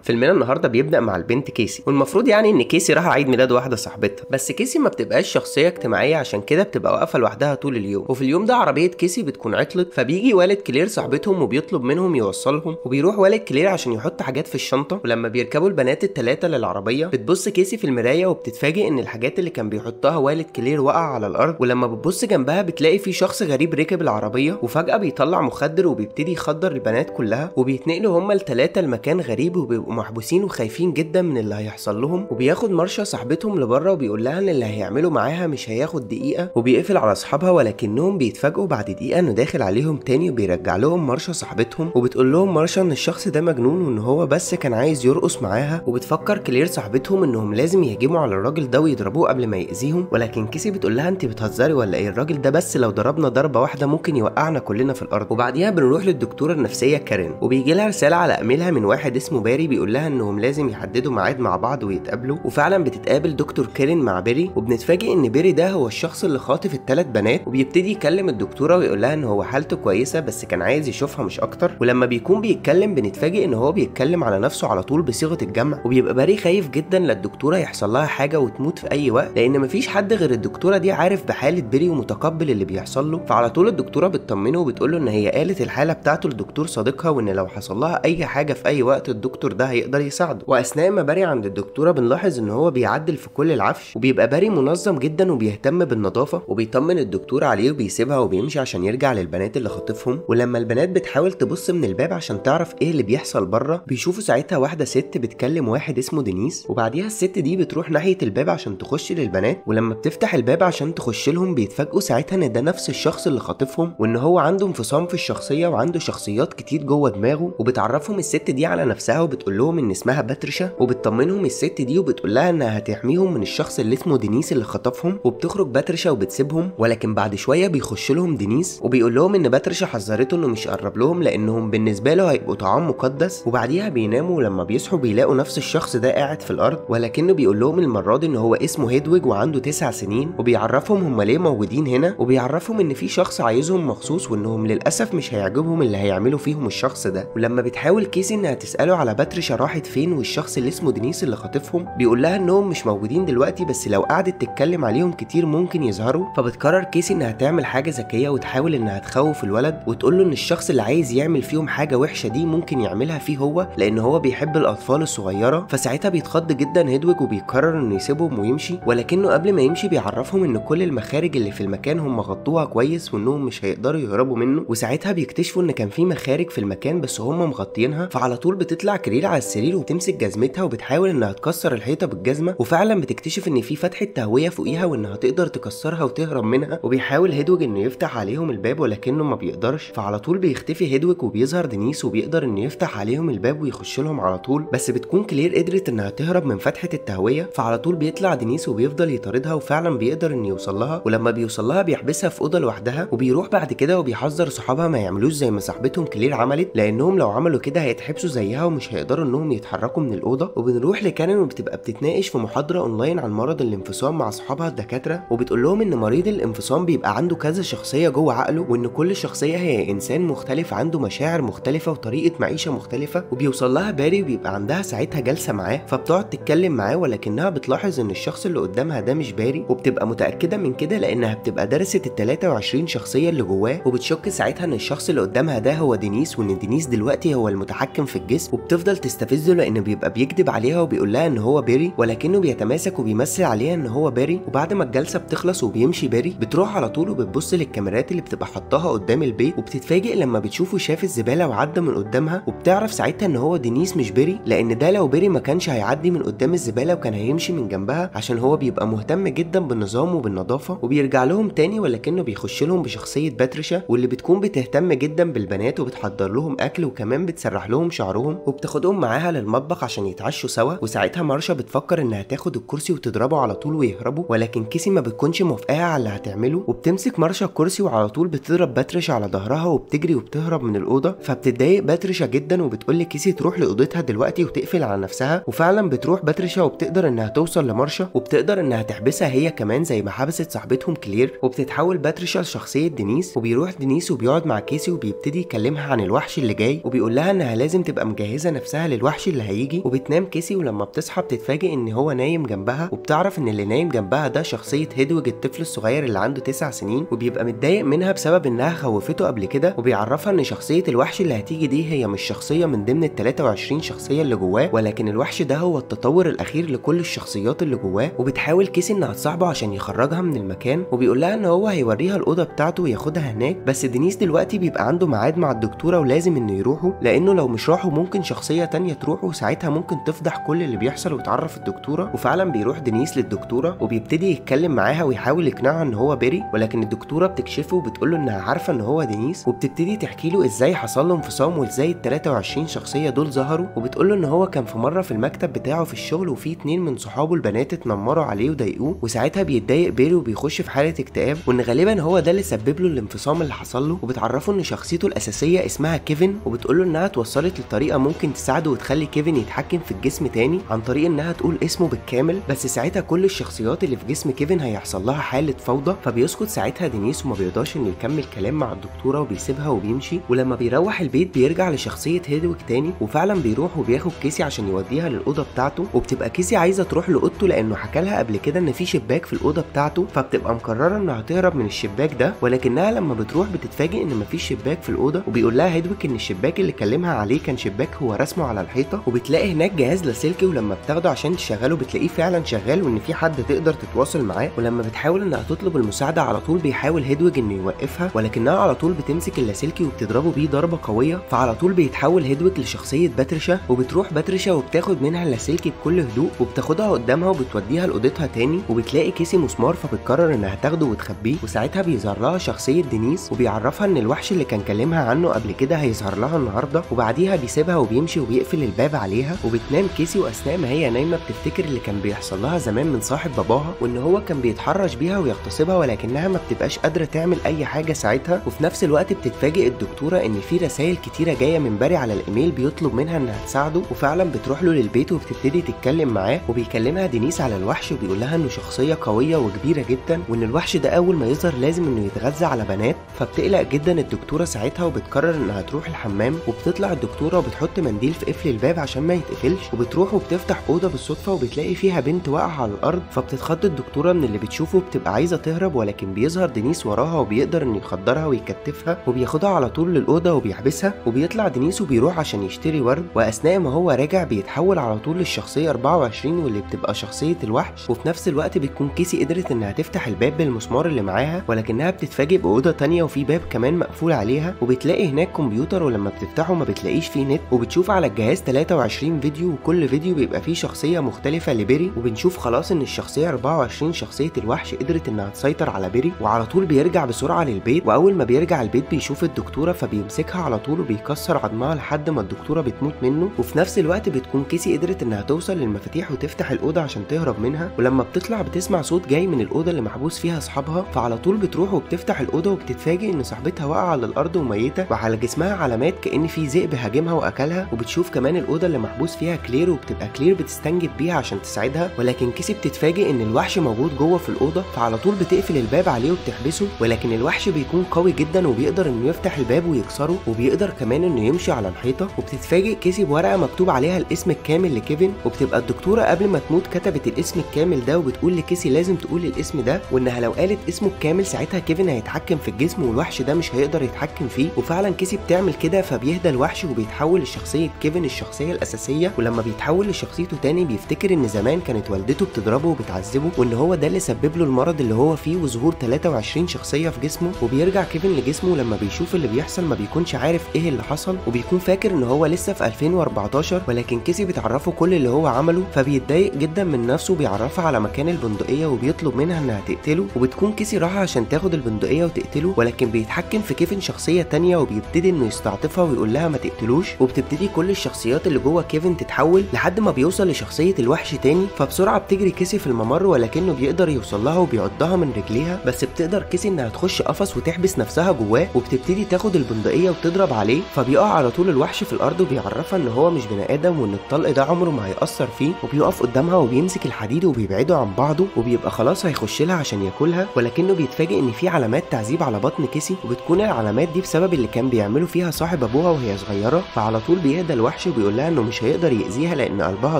فيلمنا النهارده بيبدا مع البنت كيسي، والمفروض يعني ان كيسي راح عيد ميلاد واحده صاحبتها، بس كيسي ما بتبقاش شخصيه اجتماعيه، عشان كده بتبقى واقفه لوحدها طول اليوم. وفي اليوم ده عربيه كيسي بتكون عطلت، فبيجي والد كلير صاحبتهم وبيطلب منهم يوصلهم، وبيروح والد كلير عشان يحط حاجات في الشنطه. ولما بيركبوا البنات الثلاثه للعربيه بتبص كيسي في المرايه وبتتفاجئ ان الحاجات اللي كان بيحطها والد كلير وقع على الارض. ولما بتبص جنبها بتلاقي في شخص غريب ركب العربيه، وفجاه بيطلع مخدر وبيبتدي يخدر البنات كلها، وبيتنقلوا هما الثلاثه لمكان غريب وبيبقوا محبوسين وخايفين جدا من اللي هيحصل لهم. وبياخد مارشا صاحبتهم لبره وبيقول لها ان اللي هيعملوا معاها مش هياخد دقيقه، وبيقفل على اصحابها، ولكنهم بيتفاجئوا بعد دقيقه انه داخل عليهم تاني وبيرجع لهم مارشا صاحبتهم. وبتقول لهم مارشا ان الشخص ده مجنون وان هو بس كان عايز يرقص معاها. وبتفكر كلير صاحبتهم انهم لازم يهجموا على الراجل ده ويضربوه قبل ما يأذيهم، ولكن كيسي بتقول لها انت بتهزري ولا ايه؟ الراجل ده بس لو ضربنا ضربه واحده ممكن يوقعنا كلنا في الارض. وبعديها بنروح للدكتوره النفسيه كارين، وبيجي لها رساله على ايميلها من واحد اسمه باري بيقول لها انهم لازم يحددوا ميعاد مع بعض ويتقابلوا. وفعلا بتتقابل دكتور كارين مع بيري، وبنتفاجئ ان بيري ده هو الشخص اللي خاطف الثلاث بنات. وبيبتدي يكلم الدكتوره ويقول لها ان هو حالته كويسه بس كان عايز يشوفها مش اكتر. ولما بيكون بيتكلم بنتفاجئ ان هو بيتكلم على نفسه على طول بصيغه الجمع. وبيبقى باري خايف جدا للدكتوره يحصل لها حاجه وتموت في اي وقت، لان مفيش حد غير الدكتوره دي عارف بحاله بيري ومتقبل اللي بيحصل له. فعلى طول الدكتوره بتطمنه وبتقول له ان هي قالت الحاله بتاعته لدكتور صديقها، وان لو حصل لها اي حاجه في اي وقت الدكتور ده هيقدر يساعده. واثناء ما باري عند الدكتوره بنلاحظ ان هو بيعدل في كل العفش، وبيبقى باري منظم جدا وبيهتم بالنظافه، وبيطمن الدكتور عليه وبيسيبها وبيمشي عشان يرجع للبنات اللي خاطفهم. ولما البنات بتحاول تبص من الباب عشان تعرف ايه اللي بيحصل بره بيشوفوا ساعتها واحده ست بتكلم واحد اسمه دينيس. وبعديها الست دي بتروح ناحيه الباب عشان تخش للبنات، ولما بتفتح الباب عشان تخش لهم بيتفاجئوا ساعتها ان ده نفس الشخص اللي خاطفهم، وان هو عنده انفصام في الشخصيه وعنده شخصيات كتير جوه دماغه. وبتعرفهم الست دي على نفسها وبتقول لهم ان اسمها باتريشا، وبتطمنهم الست دي وبتقول لها انها هتحميهم من الشخص اللي اسمه دينيس اللي خطفهم. وبتخرج باتريشا وبتسيبهم، ولكن بعد شويه بيخش لهم دينيس وبيقول لهم ان باتريشا حذرته انه مش يقرب لهم لانهم بالنسبه له هيبقوا طعام مقدس. وبعديها بيناموا، ولما بيصحوا بيلاقوا نفس الشخص ده قاعد في الارض، ولكنه بيقول لهم المره دي ان هو اسمه هيدويج وعنده 9 سنين، وبيعرفهم هم ليه موجودين هنا، وبيعرفهم ان في شخص عايزهم مخصوص وانهم للاسف مش هيعجبهم اللي هيعملوا فيهم الشخص ده. ولما بتحاول كيسي انها تساله على باتريشا راحت فين والشخص اللي اسمه دينيس اللي خاطفهم، بيقول لها انهم مش موجودين دلوقتي بس لو قعدت تتكلم عليهم كتير ممكن يظهروا. فبتقرر كيسي انها تعمل حاجه ذكيه وتحاول انها تخوف الولد وتقول له ان الشخص اللي عايز يعمل فيهم حاجه وحشه دي ممكن يعملها فيه هو، لان هو بيحب الاطفال الصغيره. فساعتها بيتخض جدا هيدويج وبيقرر انه يسيبهم ويمشي، ولكنه قبل ما يمشي بيعرفهم ان كل المخارج اللي في المكان هم غطوها كويس وانهم مش هيقدروا يهربوا منه. وساعتها بيكتشفوا ان كان في مخارج في المكان بس هم مغطينها. فعلى طول بتطلع كريل على السرير وبتمسك جزمتها وبتحاول انها تكسر الحيطه بالجزمه، وفعلا بتكتشف ان في فتحه تهويه فوقيها وانها تقدر تكسرها وتهرب منها. وبيحاول هيدويج انه يفتح عليهم الباب ولكنه ما بيقدرش. فعلى طول بيختفي هيدويج وبيظهر دينيس وبيقدر انه يفتح عليهم الباب ويخش لهم على طول، بس بتكون كلير قدرت انها تهرب من فتحه التهويه. فعلى طول بيطلع دينيس وبيفضل يطاردها وفعلا بيقدر انه يوصل لها، ولما بيوصل لها بيحبسها في اوضه لوحدها. وبيروح بعد كده وبيحذر صحابها ما يعملوش زي ما صاحبتهم كلير عملت، لانهم لو عملوا كده هيتحبسوا زيها ومش هيقدروا انهم يتحركوا من الاوضه. وبنروح لكارين وبتبقى بتتناقش في محاضره اونلاين عن مرض الانفصام مع صحابها الدكاتره، وبتقول لهم ان مريض الانفصام بيبقى عنده كذا شخصيه جوه عقله، وان كل شخصيه هي انسان مختلف عنده مشاعر مختلفه وطريقه معيشه مختلفه. وبيوصل لها باري وبيبقى عندها ساعتها جلسه معاه، فبتقعد تتكلم معاه ولكنها بتلاحظ ان الشخص اللي قدامها ده مش باري، وبتبقى متاكده من كده لانها بتبقى درست ال 23 شخصيه اللي جواه. وبتشك ساعتها ان الشخص اللي قدامها ده هو دينيس، وان دينيس دلوقتي هو المتحكم في الجسم. وبتفضل تستفزه لانه بيبقى بيكذب عليها وبيقول لها ان هو باري، ولكنه بيتماسك وبيمثل عليها ان هو باري. وبعد ما الجلسه بتخلص وبيمشي باري بتروح على طول وبتبص للكاميرات اللي بتبقى حطاها قدام البيت، وبتتفاجئ لما بتشوفه شاف الزباله وعدى من قدامها. وبتعرف ساعتها ان هو دينيس مش باري، لان ده لو باري ما كانش هيعدي من قدام الزباله وكان هيمشي من جنبها، عشان هو بيبقى مهتم جدا بالنظام وبالنظافه. وبيرجع لهم تاني ولكنه بيخش لهم بشخصيه باتريشا، واللي بتكون بتهتم جدا بالبنات وبتحضر لهم اكل وكمان بتسرح لهم شعرهم، وبتاخدهم معاها للمطبخ عشان يتعشوا سوا. وساعتها مارشا بتفكر انها تاخد الكرسي وتضربه على طول ويهربوا، ولكن كيسي ما بتكونش موافقاها على اللي هتعمله، وبتمسك مارشا الكرسي وعلى طول بتضرب باتريشا على ظهرها وبتجري وبتهرب من الاوضه. فبتتضايق باتريشا جدا وبتقول لكيسي تروح لاوضتها دلوقتي وتقفل على نفسها. وفعلا بتروح باتريشا وبتقدر انها توصل لمارشا وبتقدر انها تحبسها هي كمان زي ما حبست صاحبتهم كلير. وبتتحول باتريشا لشخصيه دينيس، وبيروح دينيس وبيقعد مع كيسي وبيبتدي يكلمها عن الوحش اللي جاي، وبيقول لها انها لازم تبقى مجهزه نفسها للوحش اللي هيجي، وبتنام كيسي ولما بتصحى بتتفاجئ ان هو نايم جنبها، وبتعرف ان اللي نايم جنبها ده شخصيه هيدويج الطفل الصغير اللي عنده 9 سنين، وبيبقى متضايق منها بسبب انها خوفته قبل كده، وبيعرفها ان شخصيه الوحش اللي هتيجي دي هي مش شخصيه من ضمن ال 23 شخصيه اللي جواه، ولكن الوحش ده هو التطور الاخير لكل الشخصيات اللي جواه. وبتحاول كيسي انها تصاحبه عشان يخرجها من المكان، وبيقول لها ان هو هيوريها الاوضه بتاعته وياخدها هناك، بس دينيس دلوقتي بيبقى عنده ميعاد مع الدكتوره ولازم انه يروحوا، لانه لو مش راحوا ممكن شخصيه تانية تروح وساعتها ممكن تفضح كل اللي بيحصل وتعرف الدكتوره. وفعلا بيروح دينيس للدكتوره وبيبتدي يتكلم معاها ويحاول يقنعها ان هو بيري، ولكن الدكتوره بتكشفه وبتقول له انها عارفه ان هو دينيس، وبتبتدي تحكي له ازاي حصل له انفصام وازاي ال 23 شخصيه دول ظهروا، وبتقول له ان هو كان في مره في المكتب بتاعه في الشغل وفي 2 من صحابه البنات اتنمروا عليه وضايقوه، وساعتها بيتضايق بيري وبيخش في حاله اكتئاب، وان غالبا هو ده اللي سبب له الانفصام اللي حصل له. وبتعرفه ان شخصيته الاساسيه اسمها كيفن، وبتقول له انها اتوصلت لطريقه ممكن تساعده وتخلي كيفن يتحكم في الجسم تاني عن طريق انها تقول اسمه بالكامل، بس ساعتها كل الشخصيات اللي في جسم كيفن هيحصل لها حاله فوضى، فبيسكت ساعتها دينيس وما بيرضاش انه يكمل كلام مع الدكتوره وبيسيبها وبيمشي. ولما بيروح البيت بيرجع لشخصيه هيدويج تاني، وفعلا بيروح وبياخد كيسي عشان يوديها للاوضه بتاعته، وبتبقى كيسي عايزه تروح لاوضته لانه حكى لها قبل كده ان في شباك في الاوضه بتاعته، فبتبقى مقرره انها هتهرب من الشباك ده، ولكنها لما بتروح بتتفاجئ ان مفيش شباك في الاوضه، وبيقول لها هيدويج ان الشباك اللي كلمها عليه كان شباك هو رسمه على الحيطه، وبتلاقي هناك جهاز لاسلكي، ولما بتاخده عشان تشغله بتلاقيه فعلا شغال وان في حد تقدر تتواصل معاه، ولما بتحاول انها تطلب المساعده على طول بيحاول هيدويج انه يوقفها، ولكنها على طول بتمسك اللاسلكي وبتضربه بيه ضربه قويه، فعلى طول بيتحول هيدويج لشخصيه باتريشا، وبتروح باتريشا وبتاخد منها اللاسلكي بكل هدوء وبتاخدها قدامها وبتوديها لاوضتها تاني، وبتلاقي كيسي مسمار فبتقرر انها تاخده وتخبيه، وساعتها بيظهر لها شخصيه دينيس وبيعرفها ان الوحش اللي كان كلمها عنه قبل كده هيظهر لها النهارده، وبعديها بيسيبها وبيمشي وبيقفل الباب عليها، وبتنام كيسي واثناء ما هي نايمه بتفتكر اللي كان بيحصل لها زمان من صاحب باباها، وان هو كان بيتحرش بيها ويغتصبها ولكنها ما بتبقاش قادره تعمل اي حاجه ساعتها. وفي نفس الوقت بتتفاجئ الدكتوره ان في رسائل كتيره جايه من باري على الايميل بيطلب منها انها تساعده، وفعلا بتروح له للبيت وبتبتدي تتكلم معاه، وبيكلمها دينيس على الوحش وبيقول لها انه شخصيه قويه وكبيره جدا، وان الوحش ده اول ما يظهر لازم انه يتغذى على بنات، فبتقلق جدا الدكتوره ساعتها وبتقرر انها تروح الحمام، وبتطلع الدكتوره وبتحط منديل في قفل الباب عشان ما يتقفلش، وبتروح وبتفتح اوضه بالصدفه وبتلاقي فيها بنت واقعه على الارض، فبتتخض الدكتوره من اللي بتشوفه وبتبقى عايزه تهرب، ولكن بيظهر دينيس وراها وبيقدر انه يخدرها ويكتفها وبياخدها على طول للاوضه وبيحبسها، وبيطلع دينيس وبيروح عشان يشتري ورد، واثناء ما هو راجع بيتحول على طول للشخصيه 24 واللي بتبقى شخصيه الوحش، وفي نفس الوقت بتكون كيسي قدرت انها تفتح الباب بالمسمار اللي معاها، ولكنها بتتفاجئ باوضه تانية وفي باب كمان مقفول عليها، وبتلاقي هناك كمبيوتر ولما بتفتحه ما بتلاقيش فيه نت، وبتشوف على الجهاز 23 فيديو وكل فيديو بيبقى فيه شخصيه مختلفه لبيري، وبنشوف خلاص ان الشخصيه 24 شخصيه الوحش قدرت انها تسيطر على بيري، وعلى طول بيرجع بسرعه للبيت، واول ما بيرجع البيت بيشوف الدكتوره فبيمسكها على طول وبيكسر عظمها لحد ما الدكتوره بتموت منه، وفي نفس الوقت بتكون كيسي قدرت انها توصل للمفاتيح وتفتح الاوضه عشان تهرب منها، ولما بتطلع بتسمع صوت جاي من الاوضه اللي محبوس فيها اصحابها، فعلى طول بتروح وبتفتح الاوضه وبتتفاجئ ان صاحبتها واقعه على الارض وميته وعلى جسمها علامات كأن في ذئب هاجمها واكلها، وبتشوف كمان الاوضه اللي محبوس فيها كلير وبتبقى كلير بتستنجد بيها عشان تساعدها، ولكن كيسي بتتفاجئ ان الوحش موجود جوه في الاوضه، فعلى طول بتقفل الباب عليه وبتحبسه، ولكن الوحش بيكون قوي جدا وبيقدر انه يفتح الباب ويكسره، وبيقدر كمان انه يمشي على الحيطه، وبتتفاجئ كيسي بورقه مكتوب عليها الاسم الكامل لكيفن، وبتبقى الدكتوره قبل ما تموت كتبت الاسم الكامل ده وبتقول لكيسي لازم تقول الاسم ده، وانها لو قالت اسمه الكامل ساعتها كيفن هيتحكم في الجسم والوحش ده مش هيقدر يتحكم فيه، وفعلا كيسي بتعمل كده فبيهدى الوحش وبيتحول لشخصيه كيفن الشخصيه الاساسيه، ولما بيتحول لشخصيته تاني بيفتكر ان زمان كانت والدته بتضربه وبتعذبه وان هو ده اللي سبب له المرض اللي هو فيه وظهور 23 شخصيه في جسمه، وبيرجع كيفن لجسمه لما بيشوف اللي بيحصل ما بيكونش عارف ايه اللي حصل، وبيكون فاكر ان هو لسه في 2014، ولكن كيسي بتعرفه كل اللي هو عمله، فبيتضايق جدا من نفسه وبيعرفها على مكان البندقيه وبيطلب منها انها تقتله، وبتكون كيسي راحه عشان تاخد البندقيه وتقتله، ولكن بيتحكم في كيفن شخصيه تانية وبيبتدي انه يستعطفها ويقول لها ما تقتلوش، وبتبتدي كل الشخصيات اللي جوه كيفن تتحول لحد ما بيوصل لشخصيه الوحش تاني، فبسرعه بتجري كيسي في الممر ولكنه بيقدر يوصل لها وبيعضها من رجليها، بس بتقدر كيسي انها تخش قفص وتحبس نفسها جواه، وبتبتدي تاخد البندقيه وتضرب عليه، فبيقع على طول الوحش في الارض وبيعرفها ان هو مش بني ادم وان الطلق ده عمره ما هيأثر فيه، وبيقف قدامها وبيمسك الحديد وبيبعدوا عن بعضه، وبيبقى خلاص هيخش لها عشان ياكلها، ولكنه بيتفاجئ ان في علامات تعذيب على بطن بطن كيسي، وبتكون العلامات دي بسبب اللي كان بيعمله فيها صاحب ابوها وهي صغيره. فعلى طول بيهدى الوحش وبيقول لها انه مش هيقدر يأذيها لان قلبها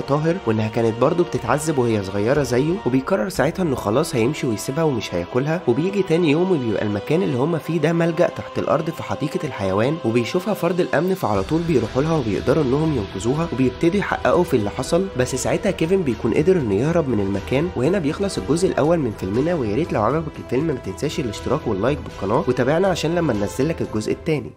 طاهر، وانها كانت برضه بتتعذب وهي صغيره زيه. وبيقرر ساعتها انه خلاص هيمشي ويسيبها ومش هياكلها. وبيجي تاني يوم وبيبقى المكان اللي هم فيه ده ملجأ تحت الارض في حديقه الحيوان، وبيشوفها فرد الامن، فعلى طول بيروحوا لها وبيقدروا انهم ينقذوها وبيبتدوا يحققوا في اللي حصل. بس ساعتها كيفن بيكون قدر انه يهرب من المكان. وهنا بيخلص الجزء الاول من فيلمنا، ويا ريت لو عجبك الفيلم ما تنساش الاشتراك واللايك بالقناه، وتابعنا عشان لما ننزل لك الجزء الثاني.